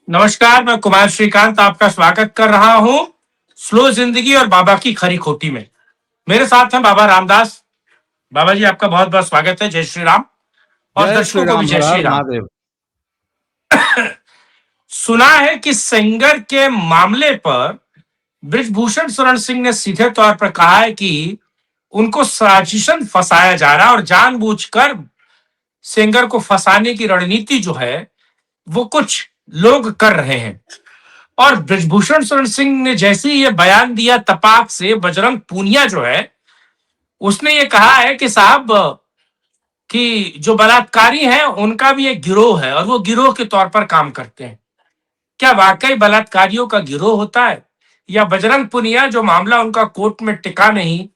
नमस्कार, मैं कुमार श्रीकांत आपका स्वागत कर रहा हूं स्लो जिंदगी और बाबा की खरी खोटी में। मेरे साथ हैं बाबा रामदास। बाबा जी, आपका बहुत बहुत स्वागत है। जय श्री राम। और जय श्री दर्शकों को भी राम, जय हर श्री हर राम। महादेव। सुना है कि सेंगर के मामले पर बृजभूषण शरण सिंह ने सीधे तौर पर कहा है कि उनको साजिशन फंसाया जा रहा है और जानबूझकर सेंगर को फंसाने की रणनीति जो है वो कुछ लोग कर रहे हैं। और बृजभूषण शरण सिंह ने जैसे ही ये बयान दिया, तपाक से बजरंग पूनिया जो है उसने ये कहा है कि साहब कि जो बलात्कारी हैं उनका भी एक गिरोह है और वो गिरोह के तौर पर काम करते हैं। क्या वाकई बलात्कारियों का गिरोह होता है, या बजरंग पुनिया जो मामला उनका कोर्ट में टिका नहीं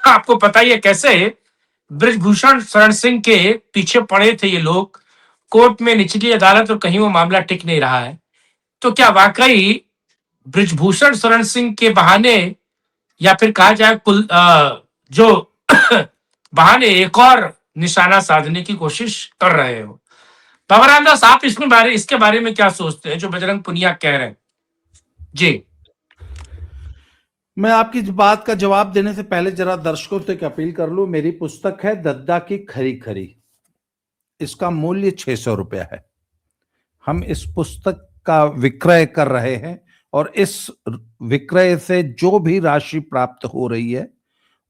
आपको पता ही है कैसे बृजभूषण शरण सिंह के पीछे पड़े थे ये लोग कोर्ट में, निचली अदालत, और कहीं वो मामला टिक नहीं रहा है। तो क्या वाकई बृजभूषण शरण सिंह के बहाने, या फिर कहा जाए जो बहाने, एक और निशाना साधने की कोशिश कर रहे हो? बाबा रामदास, आप इसके बारे में क्या सोचते हैं जो बजरंग पुनिया कह रहे हैं? जी। मैं आपकी इस बात का जवाब देने से पहले जरा दर्शकों से एक अपील कर लूं। मेरी पुस्तक है दद्दा की खरी खरी। इसका मूल्य 600 रुपया है। हम इस पुस्तक का विक्रय कर रहे हैं और इस विक्रय से जो भी राशि प्राप्त हो रही है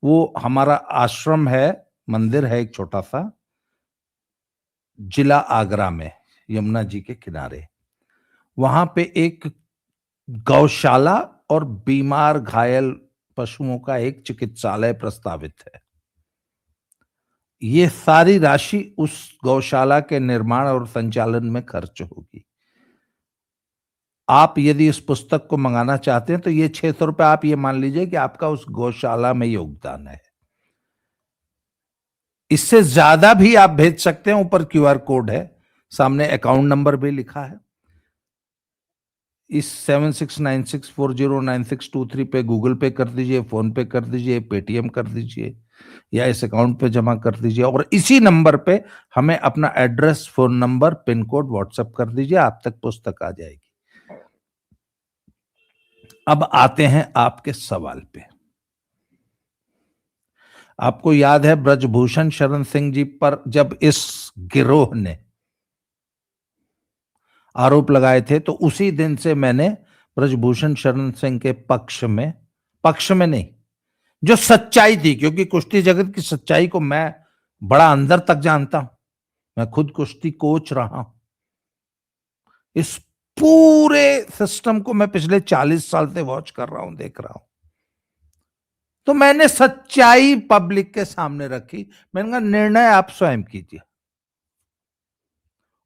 वो हमारा आश्रम है, मंदिर है एक छोटा सा, जिला आगरा में, यमुना जी के किनारे। वहां पे एक गौशाला और बीमार घायल पशुओं का एक चिकित्सालय प्रस्तावित है। ये सारी राशि उस गौशाला के निर्माण और संचालन में खर्च होगी। आप यदि इस पुस्तक को मंगाना चाहते हैं तो ये 600 रुपए आप ये मान लीजिए कि आपका उस गौशाला में योगदान है। इससे ज्यादा भी आप भेज सकते हैं। ऊपर क्यूआर कोड है, सामने अकाउंट नंबर भी लिखा है। इस 7696409623 पे गूगल पे कर दीजिए, फोन पे कर दीजिए, पेटीएम कर दीजिए, या इस अकाउंट पे जमा कर दीजिए और इसी नंबर पे हमें अपना address, phone number, pin code WhatsApp कर दीजिए। आप तक पुस्तक आ जाएगी। अब आते हैं आपके सवाल पे। आपको याद है ब्रजभूषण शरण सिंह जी पर जब इस गिरोह ने आरोप लगाए थे तो उसी दिन से मैंने ब्रजभूषण शरण सिंह के पक्ष में नहीं, जो सच्चाई थी, क्योंकि कुश्ती जगत की सच्चाई को मैं बड़ा अंदर तक जानता हूं। मैं खुद कुश्ती कोच रहा हूं। इस पूरे सिस्टम को मैं पिछले 40 साल से वॉच कर रहा हूं, देख रहा हूं। तो मैंने सच्चाई पब्लिक के सामने रखी। मैंने कहा निर्णय आप स्वयं कीजिए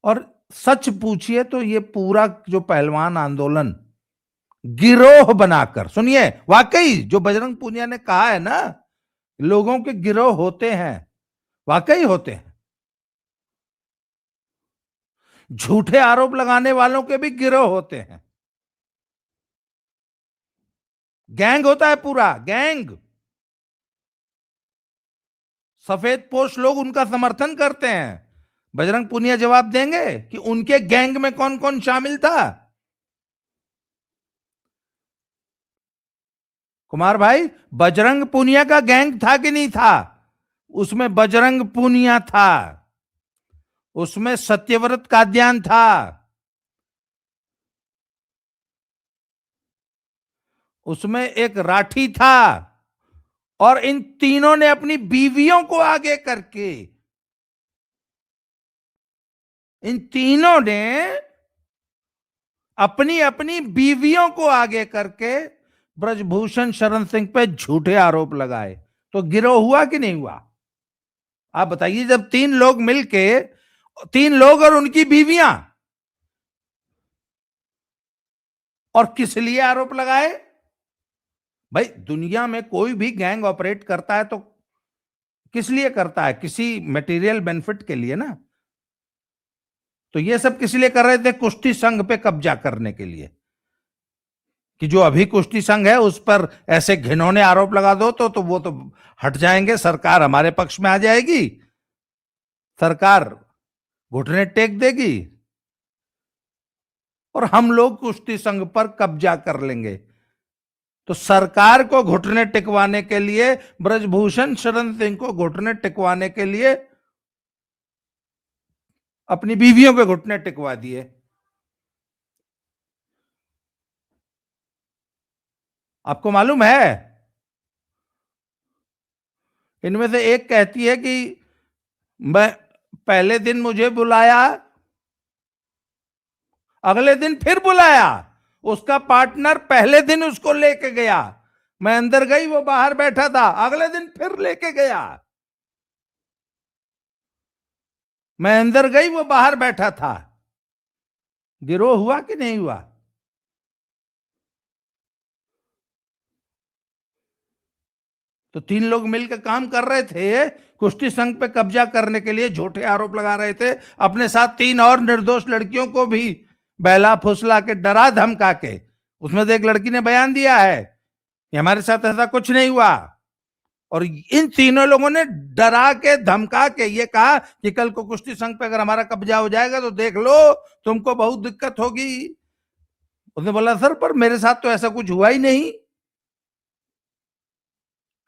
और सच पूछिए तो ये पूरा जो पहलवान आंदोलन गिरोह बनाकर, सुनिए, वाकई जो बजरंग पूनिया ने कहा है ना, लोगों के गिरोह होते हैं, वाकई होते हैं। झूठे आरोप लगाने वालों के भी गिरोह होते हैं। गैंग होता है, पूरा गैंग। सफेद पोश लोग उनका समर्थन करते हैं। बजरंग पूनिया जवाब देंगे कि उनके गैंग में कौन कौन शामिल था। कुमार भाई, बजरंग पूनिया का गैंग था कि नहीं था? उसमें बजरंग पूनिया था, उसमें सत्यव्रत काद्यान था, उसमें एक राठी था, और इन तीनों ने अपनी बीवियों को आगे करके, इन तीनों ने अपनी अपनी बीवियों को आगे करके ब्रजभूषण शरण सिंह पे झूठे आरोप लगाए। तो गिरोह हुआ कि नहीं हुआ? आप बताइए। जब तीन लोग मिलके, तीन लोग और उनकी बीवियां, और किस लिए आरोप लगाए? भाई, दुनिया में कोई भी गैंग ऑपरेट करता है तो किस लिए करता है? किसी मटेरियल बेनिफिट के लिए ना। तो ये सब किस लिए कर रहे थे? कुश्ती संघ पे कब्जा करने के लिए, कि जो अभी कुश्ती संघ है उस पर ऐसे घिनौने आरोप लगा दो तो वो तो हट जाएंगे, सरकार हमारे पक्ष में आ जाएगी, सरकार घुटने टेक देगी। और हम लोग कुश्ती संघ पर कब्जा कर लेंगे। तो सरकार को घुटने टिकवाने के लिए, ब्रजभूषण शरण सिंह को घुटने टिकवाने के लिए अपनी बीवियों के घुटने टिकवा दिए। आपको मालूम है, इनमें से एक कहती है कि मैं पहले दिन मुझे बुलाया, अगले दिन फिर बुलाया, उसका पार्टनर पहले दिन उसको लेके गया, मैं अंदर गई वो बाहर बैठा था, अगले दिन फिर लेके गया, मैं अंदर गई वो बाहर बैठा था। गिरोह हुआ कि नहीं हुआ? तो 3 लोग मिलकर काम कर रहे थे, कुश्ती संघ पे कब्जा करने के लिए झूठे आरोप लगा रहे थे। अपने साथ 3 और निर्दोष लड़कियों को भी बहला फुसला के, डरा धमका के, उसमें से एक लड़की ने बयान दिया है कि हमारे साथ ऐसा कुछ नहीं हुआ। और इन तीनों लोगों ने डरा के धमका के ये कहा कि कल को कुश्ती संघ पे अगर हमारा कब्जा हो जाएगा तो देख लो तुमको बहुत दिक्कत होगी। उसने बोला सर पर मेरे साथ तो ऐसा कुछ हुआ ही नहीं।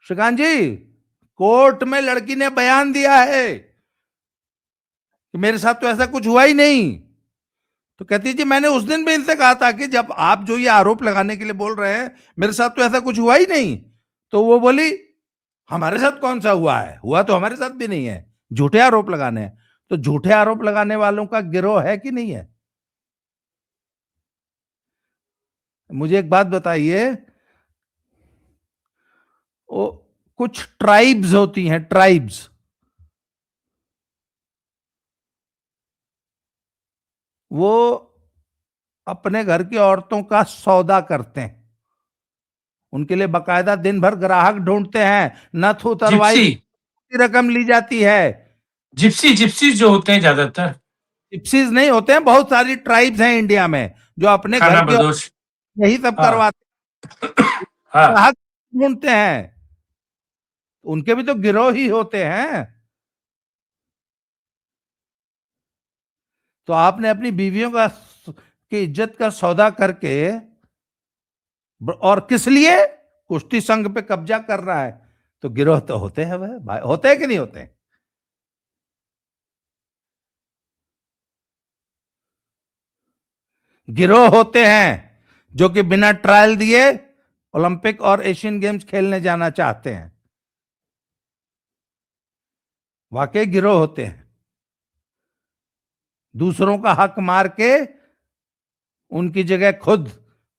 श्रीकांत जी, कोर्ट में लड़की ने बयान दिया है कि मेरे साथ तो ऐसा कुछ हुआ ही नहीं। तो कहती जी मैंने उस दिन भी इनसे कहा था कि जब आप जो ये आरोप लगाने के लिए बोल रहे हैं मेरे साथ तो ऐसा कुछ हुआ ही नहीं। तो वो बोली हमारे साथ कौन सा हुआ है, हुआ तो हमारे साथ भी नहीं है, झूठे आरोप लगाने हैं। तो झूठे आरोप लगाने वालों का गिरोह है कि नहीं है? मुझे एक बात बताइए, वो कुछ ट्राइब्स होती हैं, ट्राइब्स, वो अपने घर की औरतों का सौदा करते हैं, उनके लिए बकायदा दिन भर ग्राहक ढूंढते हैं, नथ उतरवाई जिप्सी की रकम ली जाती है। जिप्सी जो होते हैं ज्यादातर, जिप्सीज नहीं होते हैं, बहुत सारी ट्राइब्स हैं इंडिया में जो अपने घर खाना के बदोश। यही सब हाँ करवाते हाँ। ग्राहक ढूंढते हैं, उनके भी तो गिरोह ही होते हैं। तो आपने अपनी बीवियों का की इज्जत का सौदा करके, और किस लिए? कुश्ती संघ पे कब्जा कर रहा है। तो गिरोह तो होते हैं वह भाई, होते हैं कि नहीं होते? गिरोह होते हैं जो कि बिना ट्रायल दिए ओलंपिक और एशियन गेम्स खेलने जाना चाहते हैं, वाकई गिरोह होते हैं। दूसरों का हक मार के उनकी जगह खुद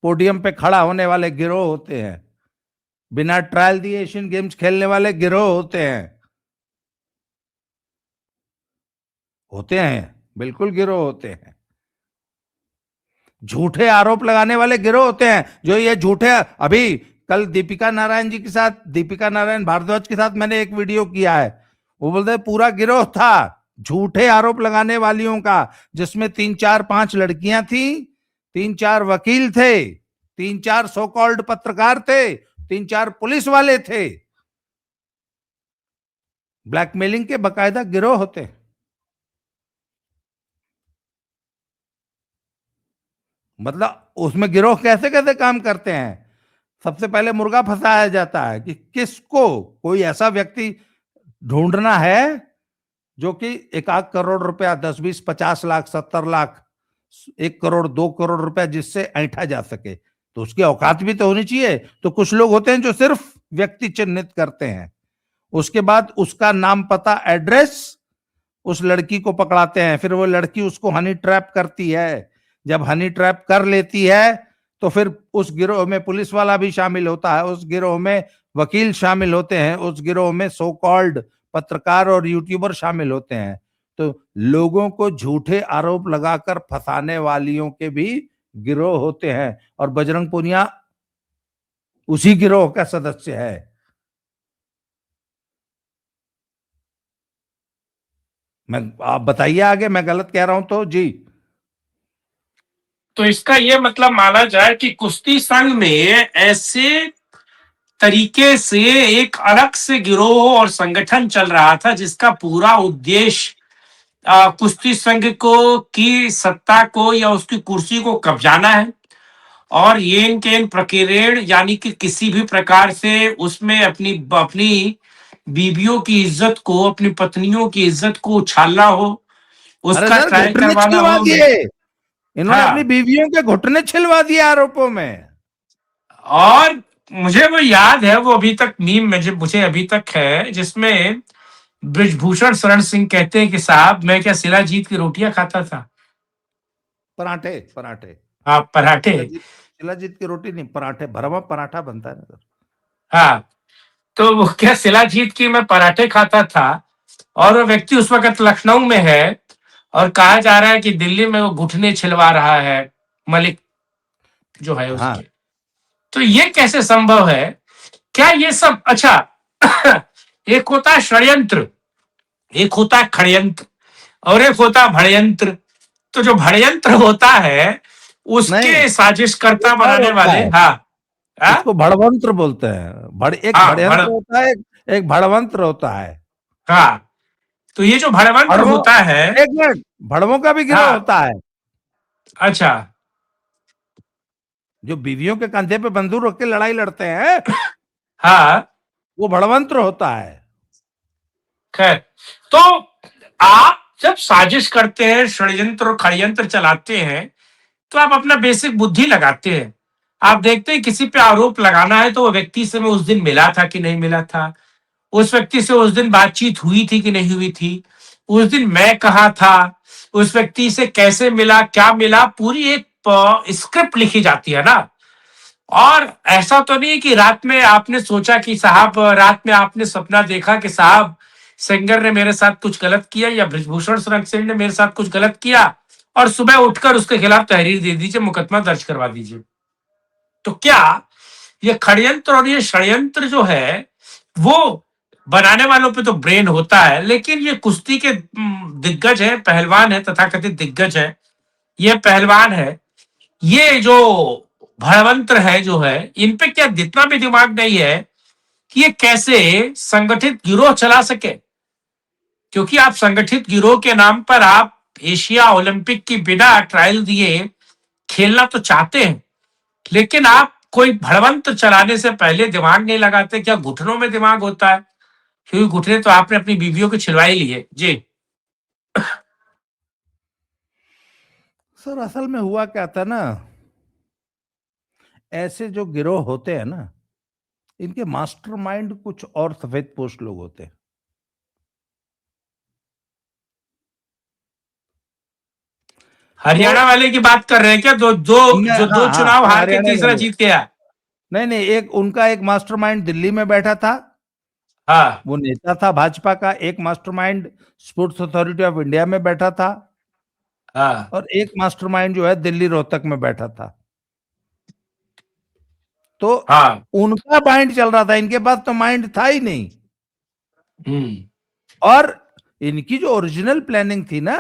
पोडियम पे खड़ा होने वाले गिरोह होते हैं, बिना ट्रायल दिए एशियन गेम्स खेलने वाले गिरोह होते हैं, बिल्कुल गिरोह होते हैं। झूठे आरोप लगाने वाले गिरोह होते हैं, जो ये झूठे, अभी कल दीपिका नारायण जी के साथ, दीपिका नारायण भारद्वाज के साथ मैंने एक वीडियो किया है, वो बोलते हैं पूरा गिरोह था झूठे आरोप लगाने वालियों का, जिसमें 3 4 5 लड़कियां थी, 3 4 वकील थे, 3 4 सो कॉल्ड पत्रकार थे, 3 4 पुलिस वाले थे। ब्लैकमेलिंग के बकायदा गिरोह होते हैं। मतलब उसमें गिरोह कैसे कैसे काम करते हैं? सबसे पहले मुर्गा फंसाया जाता है कि किसको, कोई ऐसा व्यक्ति ढूंढना है जो कि 1 करोड़ रुपया, 10 20 50 लाख 70 लाख 1 करोड़ 2 करोड़ रुपया जिससे ऐंठा जा सके, तो उसकी औकात भी तो होनी चाहिए। तो कुछ लोग होते हैं जो सिर्फ व्यक्ति चिन्हित करते हैं, उसके बाद उसका नाम पता एड्रेस उस लड़की को पकड़ाते हैं, फिर वो लड़की उसको हनी ट्रैप करती है। जब हनी ट्रैप कर लेती है तो फिर उस गिरोह में पुलिस वाला भी शामिल होता है, उस गिरोह में वकील शामिल होते हैं, उस गिरोह में सो कॉल्ड पत्रकार और यूट्यूबर शामिल होते हैं। तो लोगों को झूठे आरोप लगाकर फंसाने वालियों के भी गिरोह होते हैं, और बजरंग पूनिया उसी गिरोह का सदस्य है। आप बताइए आगे, मैं गलत कह रहा हूं तो जी। तो इसका ये मतलब माना जाए कि कुश्ती संघ में ऐसे तरीके से एक अलग से गिरोह और संगठन चल रहा था जिसका पूरा उद्देश्य कुश्ती संघ को की सत्ता को या उसकी कुर्सी को कब्जाना है, और येन केन प्रकीर्णन यानी कि किसी भी प्रकार से उसमें अपनी अपनी बीवियों की इज्जत को, अपनी पत्नियों की इज्जत को उछालना हो, अरे उसका सर, ट्रायल घुटने करवाना छिलवा हो। दिए इन्होंने, अपनी हाँ, बीवियों के घुटने छिलवा दिए आरोपों में। और मुझे वो याद है, वो अभी तक मीम मुझे अभी तक है, जिसमें ब्रिजभूषण शरण सिंह कहते हैं कि साहब मैं क्या शिलाजीत की रोटियां खाता था। पराठे पराठे। हाँ, पराठे। शिलाजीत, शिलाजीत की रोटी नहीं, पराठे, भरवा पराठा बनता है ना सर। हाँ, तो वो क्या शिलाजीत की मैं पराठे खाता था, और वो व्यक्ति उस वक्त लखनऊ में है, और कहा जा रहा है कि दिल्ली में वो घुटने छिलवा रहा है, मलिक जो है हाँ, उसके। तो ये कैसे संभव है? क्या ये सब अच्छा एक होता है षड्यंत्र, एक होता है खड़यंत्र, और एक होता है भड़यंत्र। तो जो भड़यंत्र होता है, नहीं, उसके साजिशकर्ता एक और बनाने होता वाले। है, हाँ। हाँ। इसको भड़वंत्र बोलते हैं। एक हाँ, भड़यंत्र होता है, एक भड़वंत्र होता है। हाँ, तो ये जो भड़वंत्र भड़वों, होता है। एक मिनट, भड़वों का भी गिरोह हाँ। होता है, अच्छा। जो बीवियों के कंधे पे बंदूक रख के लड़ाई लड़ते हैं, हाँ। वो भड़वंत्र होता है। खैर, तो आप जब साजिश करते हैं, षड्यंत्र और खड़यंत्र चलाते हैं, तो आप अपना बेसिक बुद्धि लगाते हैं। आप देखते हैं किसी पे आरोप लगाना है, तो वो व्यक्ति से मैं उस दिन मिला था कि नहीं मिला था, उस व्यक्ति से उस दिन बातचीत हुई थी कि नहीं हुई थी, उस दिन मैं कहाँ था, उस व्यक्ति से कैसे मिला, क्या मिला, पूरी एक स्क्रिप्ट लिखी जाती है ना। और ऐसा तो नहीं कि रात में आपने सोचा कि साहब, रात में आपने सपना देखा कि साहब सेंगर ने मेरे साथ कुछ गलत किया, या ब्रिजभूषण शरण सिंह ने मेरे साथ कुछ गलत किया, और सुबह उठकर उसके खिलाफ तहरीर दे दीजिए, मुकदमा दर्ज करवा दीजिए। तो क्या ये खड़यंत्र और ये षड्यंत्र जो है, वो बनाने वालों पे तो ब्रेन होता है, लेकिन ये कुश्ती के दिग्गज है, पहलवान है, तथाकथित दिग्गज है, ये पहलवान है, ये जो भड़वंत्र है जो है, इन पे क्या जितना भी दिमाग नहीं है कि ये कैसे संगठित गिरोह चला सके। क्योंकि आप संगठित गिरोह के नाम पर आप एशिया ओलंपिक की बिना ट्रायल दिए खेलना तो चाहते हैं, लेकिन आप कोई भड़वंत्र चलाने से पहले दिमाग नहीं लगाते। क्या घुटनों में दिमाग होता है? क्योंकि घुटने तो आपने अपनी बीवियों के छिलवा ही लिए जी। सर, असल में हुआ क्या था ना, ऐसे जो गिरोह होते हैं ना, इनके मास्टरमाइंड कुछ और सफेद पोस्ट लोग होते हैं। तो हरियाणा वाले की बात कर रहे हैं क्या? मैं, जो हाँ दो हाँ, चुनाव मैं हार के हरियाणा तीसरा वाले, जीत गया। नहीं नहीं, एक उनका एक मास्टरमाइंड दिल्ली में बैठा था, हाँ। वो नेता था भाजपा का। एक mastermind sports authority of India में बैठा था, हाँ। और एक मास्टरमाइंड जो है दिल्ली रोहतक में बैठा था। तो हाँ। उनका माइंड चल रहा था, इनके पास तो माइंड था ही नहीं। हम्म। और इनकी जो ओरिजिनल प्लानिंग थी ना,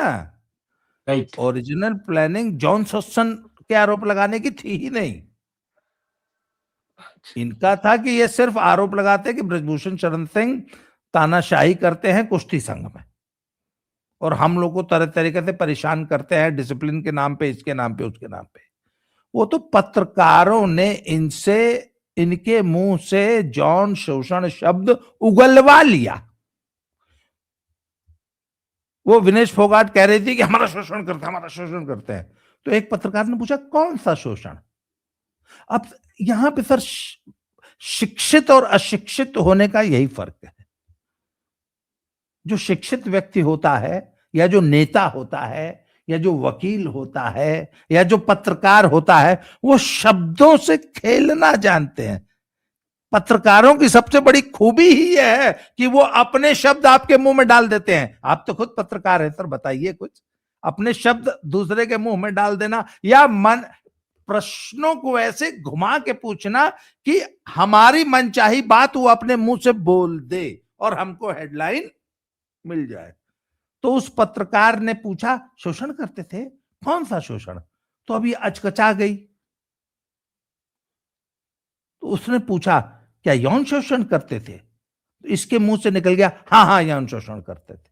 राइट। ओरिजिनल प्लानिंग जॉन सस्सन के आरोप लगाने की थी ही नहीं। इनका था कि ये सिर्फ आरोप लगाते कि ब्रजभूषण शरण सिंह तानाशाही करते हैं कुश्ती संघ में, और हम लोग को तरह तरीके से परेशान करते हैं, डिसिप्लिन के नाम पे, इसके नाम पे, उसके नाम पे। वो तो पत्रकारों ने इनसे, इनके मुंह से जॉन शोषण शब्द उगलवा लिया। वो विनेश फोगाट कह रही थी कि हमारा शोषण करते हैं, हमारा शोषण करते हैं। तो एक पत्रकार ने पूछा कौन सा शोषण? अब यहां पे सर, शिक्षित और अशिक्षित होने का यही फर्क है। जो शिक्षित व्यक्ति होता है, या जो नेता होता है, या जो वकील होता है, या जो पत्रकार होता है, वो शब्दों से खेलना जानते हैं। पत्रकारों की सबसे बड़ी खूबी ही यह है कि वो अपने शब्द आपके मुंह में डाल देते हैं। आप तो खुद पत्रकार हैं सर, बताइए कुछ। अपने शब्द दूसरे के मुंह में डाल देना, या मन प्रश्नों को ऐसे घुमा के पूछना कि हमारी मनचाही बात वो अपने मुंह से बोल दे और हमको हेडलाइन मिल जाए। तो उस पत्रकार ने पूछा शोषण करते थे, कौन सा शोषण? तो अभी अचकचा गई। तो उसने पूछा क्या यौन शोषण करते थे? तो इसके मुंह से निकल गया हाँ हाँ, यौन शोषण करते थे।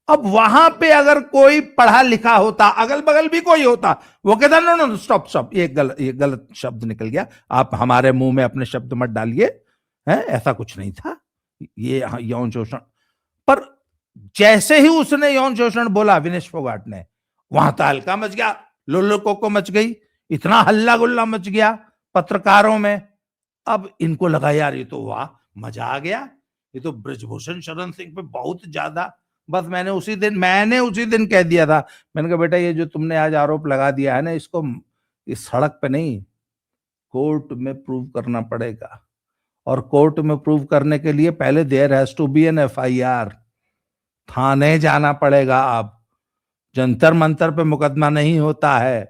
अब वहां पे अगर कोई पढ़ा लिखा होता, अगल बगल भी कोई होता, वो कहता नो नो स्टॉप स्टॉप, ये गलत शब्द निकल गया, आप हमारे मुंह में अपने शब्द मत डालिए, है ऐसा कुछ नहीं था, ये यौन शोषण। पर जैसे ही उसने यौन शोषण बोला विनेश फोगाट ने, वहां तो हल्का मच गया, लोलो को मच गई, इतना हल्ला गुल्ला मच गया पत्रकारों में। अब इनको लगा यार ये तो वाह मजा आ गया, ये तो ब्रजभूषण शरण सिंह पे बहुत ज्यादा। बस मैंने उसी दिन कह दिया था, मैंने कहा बेटा ये जो तुमने आज आरोप लगा दिया है ना, इसको इस सड़क पे नहीं, कोर्ट में प्रूव करना पड़ेगा। और कोर्ट में प्रूव करने के लिए पहले there has to be an FIR, थाने जाना पड़ेगा। अब जंतर मंतर पे मुकदमा नहीं होता है।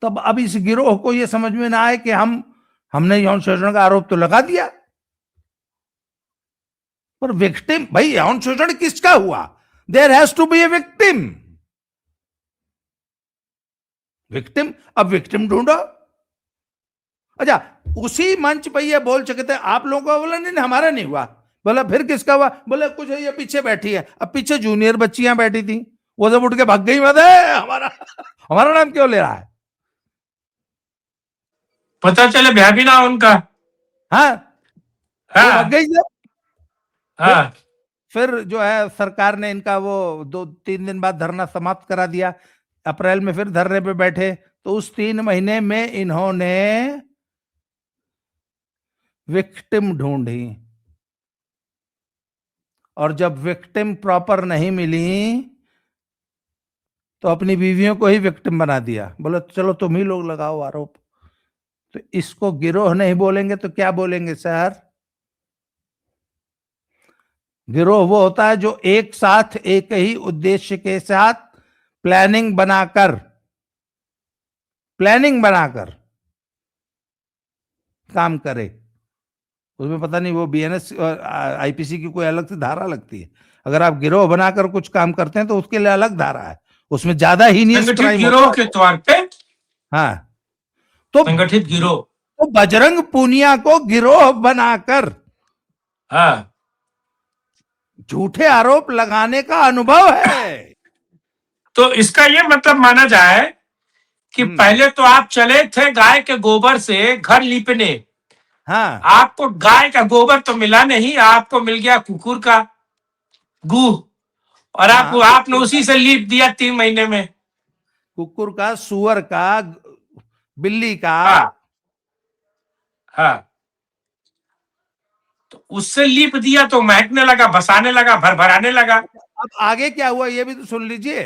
तब अब इस गिरोह को यह समझ में ना आए कि हमने यौन शोषण का आरोप तो लगा दिया, पर विक्टिम, भाई यौन शोषण किसका हुआ? There has to be a victim. Victim, अब विक्टिम ढूंढो। अच्छा, उसी मंच पर ये बोल चुके थे आप लोगों का, बोला नहीं हमारा नहीं हुआ। बोला फिर किसका हुआ? बोले कुछ है, ये पीछे बैठी है। अब पीछे जूनियर बच्चियां बैठी थी, वो सब उठ के भाग गई, मत है हमारा हमारा नाम क्यों ले रहा है? पता चले ब्याह भी ना उनका। हाँ, वो हाँ भाग गई। हाँ फिर जो है सरकार ने इनका वो 2-3 दिन बाद धरना समाप्त करा दिया। अप्रैल में फिर धरने पे बैठे, तो उस 3 महीने में इन्होंने विक्टिम ढूंढी, और जब विक्टिम प्रॉपर नहीं मिली तो अपनी बीवियों को ही विक्टिम बना दिया। बोले चलो तुम ही लोग लगाओ आरोप। तो इसको गिरोह नहीं बोलेंगे तो क्या बोलेंगे सर? गिरोह वो होता है जो एक साथ एक ही उद्देश्य के साथ प्लानिंग बनाकर काम करे। उसमें पता नहीं वो बीएनएस और आईपीसी की कोई अलग से धारा लगती है। अगर आप गिरोह बनाकर कुछ काम करते हैं तो उसके लिए अलग धारा है, उसमें ज्यादा हीनियस संगठित क्राइम गिरोह के तौर पे। हाँ, तो संगठित गिरोह। तो बजरंग पूनिया को गिरोह बनाकर हाँ, झूठे आरोप लगाने का अनुभव है। तो इसका ये मतलब माना जाए कि पहले तो आप चले थे गाय के गोबर से घर लीपने। हाँ, आपको गाय का गोबर तो मिला नहीं, आपको मिल गया कुकुर का गू, और हाँ, आपने उसी से लीप दिया 3 महीने में। कुकुर का, सुअर का, बिल्ली का। हाँ हाँ, तो उससे लीप दिया तो महकने लगा, बसाने लगा, भरभराने लगा। अब आगे क्या हुआ ये भी तो सुन लीजिए।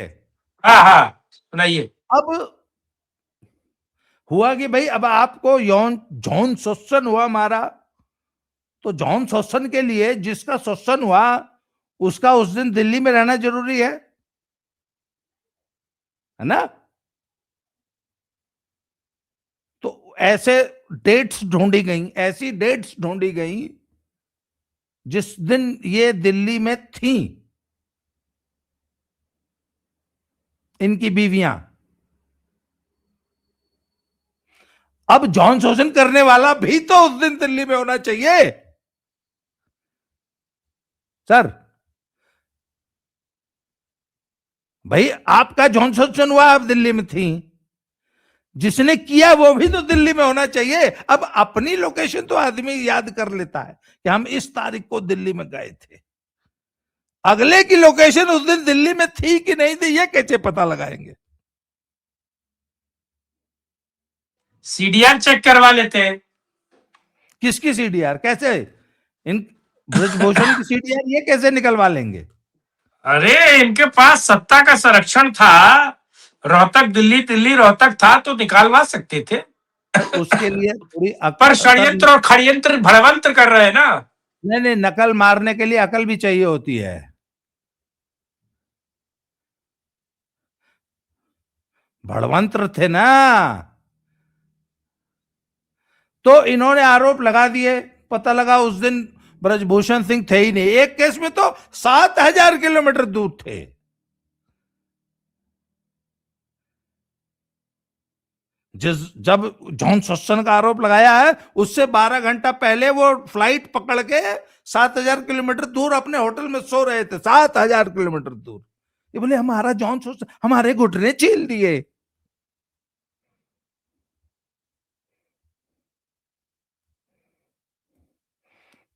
हाँ हाँ, सुनाइए। अब हुआ कि भाई अब आपको यौन शोषण हुआ हमारा, तो यौन शोषण के लिए जिसका शोषण हुआ उसका उस दिन दिल्ली में रहना जरूरी है ना? तो ऐसे डेट्स ढूंढी गई, ऐसी डेट्स ढूंढी गई जिस दिन ये दिल्ली में थी इनकी बीवियां। अब यौन शोषण करने वाला भी तो उस दिन दिल्ली में होना चाहिए सर। भाई आपका यौन शोषण हुआ, आप दिल्ली में थी, जिसने किया वो भी तो दिल्ली में होना चाहिए। अब अपनी लोकेशन तो आदमी याद कर लेता है कि हम इस तारीख को दिल्ली में गए थे, अगले की लोकेशन उस दिन दिल्ली में थी कि नहीं थी ये कैसे पता लगाएंगे? सीडीआर चेक करवा लेते हैं। किसकी सीडीआर? कैसे? इन ब्रजभूषण की सीडीआर ये कैसे निकलवा लेंगे? अरे इनके पास सत्ता का संरक्षण था, रोहतक दिल्ली दिल्ली रोहतक था, तो निकालवा सकते थे। उसके लिए थोड़ी पर षड्यंत्र और खड़यंत्र भड़वंत्र कर रहे हैं ना। नहीं, नकल मारने के लिए अकल भी चाहिए होती है। भड़वंत्र थे ना, तो इन्होंने आरोप लगा दिए। पता लगा उस दिन ब्रजभूषण सिंह थे ही नहीं। एक केस में तो 7,000 किलोमीटर दूर थे। जब यौन शोषण का आरोप लगाया है उससे 12 घंटा पहले वो फ्लाइट पकड़ के 7,000 किलोमीटर दूर अपने होटल में सो रहे थे, 7,000 किलोमीटर दूर। ये बोले हमारा जॉन सोच, हमारे घुटने छील दिए।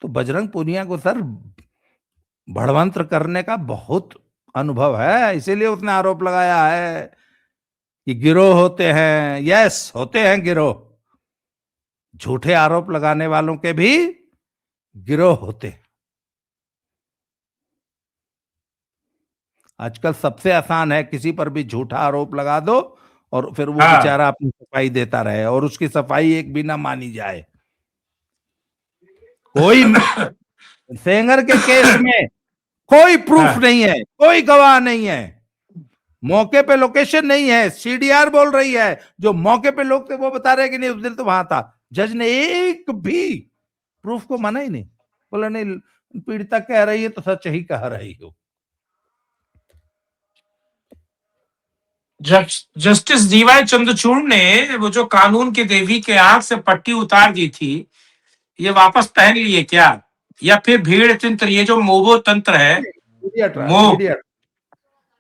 तो बजरंग पूनिया को सर भड़वंत्र करने का बहुत अनुभव है, इसीलिए उसने आरोप लगाया है कि गिरोह होते हैं। यस, होते हैं गिरोह, झूठे आरोप लगाने वालों के भी गिरोह होते हैं। आजकल सबसे आसान है, किसी पर भी झूठा आरोप लगा दो और फिर वो हाँ बेचारा अपनी सफाई देता रहे और उसकी सफाई एक भी ना मानी जाए। कोई सेंगर के केस में कोई प्रूफ हाँ नहीं है, कोई गवाह नहीं है, मौके पे लोकेशन नहीं है, सीडीआर बोल रही है, जो मौके पे लोग थे वो बता रहे कि नहीं उस दिन तो वहां था। जज ने एक भी प्रूफ को माना ही नहीं, बोला नहीं पीड़िता कह रही है तो सच ही कह रही हो। जस्टिस डीवाई चंद्रचूड़ ने वो जो कानून की देवी के आंख से पट्टी उतार दी थी, ये वापस पहन लिए क्या, या फिर भीड़ तंत्र, ये जो मोबो तंत्र है, मीडिया ट्रायल, मो मीडिया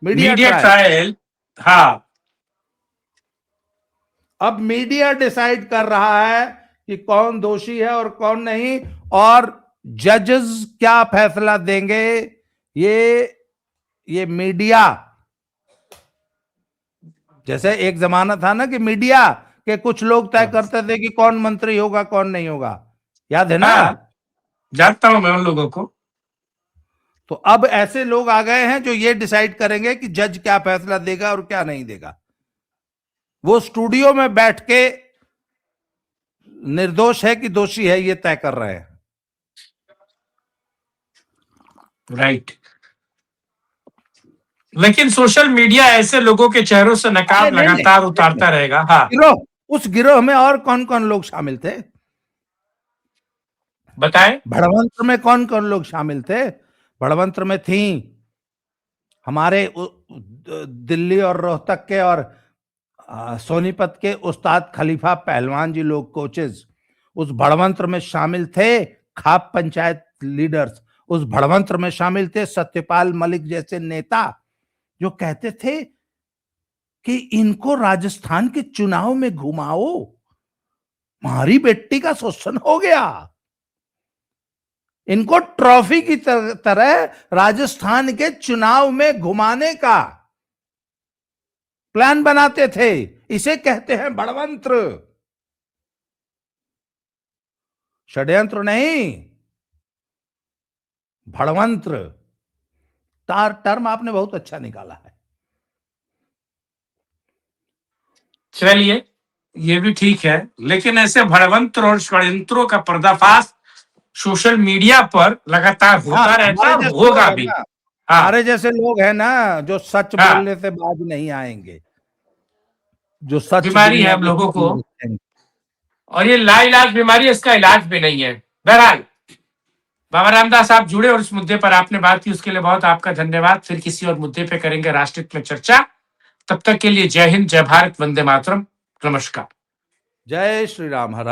मीडिया ट्रायल। ट्रायल। हाँ, अब मीडिया डिसाइड कर रहा है कि कौन दोषी है और कौन नहीं, और जजेस क्या फैसला देंगे ये मीडिया, जैसे एक जमाना था ना कि मीडिया के कुछ लोग तय करते थे कि कौन मंत्री होगा कौन नहीं होगा, याद है ना? हाँ जानता हूं मैं उन लोगों को। तो अब ऐसे लोग आ गए हैं जो ये डिसाइड करेंगे कि जज क्या फैसला देगा और क्या नहीं देगा। वो स्टूडियो में बैठ के निर्दोष है कि दोषी है ये तय कर रहे हैं। राइट। लेकिन सोशल मीडिया ऐसे लोगों के चेहरों से नकाब नहीं, लगातार उतारता रहेगा। हाँ, गिरोह, उस गिरोह में और कौन कौन लोग शामिल थे बताएं। भड़वंत्र में? कौन कौन लोग शामिल थे भड़वंत्र में? थी हमारे दिल्ली और रोहतक के और सोनीपत के उस्ताद खलीफा पहलवान जी लोग, कोचेस उस भड़वंत्र में शामिल थे। खाप पंचायत लीडर्स उस भड़वंत्र में शामिल थे। सत्यपाल मलिक जैसे नेता जो कहते थे कि इनको राजस्थान के चुनाव में घुमाओ, हमारी बेटी का शोषण हो गया, इनको ट्रॉफी की तरह राजस्थान के चुनाव में घुमाने का प्लान बनाते थे। इसे कहते हैं बड़वंत्र, षड्यंत्र नहीं, भड़वंत्र। टर्म आपने बहुत अच्छा निकाला है। चलिए, ये भी ठीक है, लेकिन ऐसे भड़वंत्र और षड्यंत्रों का पर्दाफाश सोशल मीडिया पर लगातार होता रहता है और होगा भी। हाँ हमारे जैसे लोग हैं ना जो सच हाँ, बोलने से बाज नहीं आएंगे, जो सच बीमारी है दुनिया हम के लोगों को, सामने रखेंगे। और ये लाइलाज बीमारी है, इसका इलाज भी नहीं है। बहरहाल, बाबा रामदास आप जुड़े और इस मुद्दे पर आपने बात की, उसके लिए बहुत आपका धन्यवाद। फिर किसी और मुद्दे पे करेंगे राष्ट्रहित में चर्चा। तब तक के लिए जय हिंद, जय भारत, वंदे मातरम, नमस्कार। जय श्री राम। हर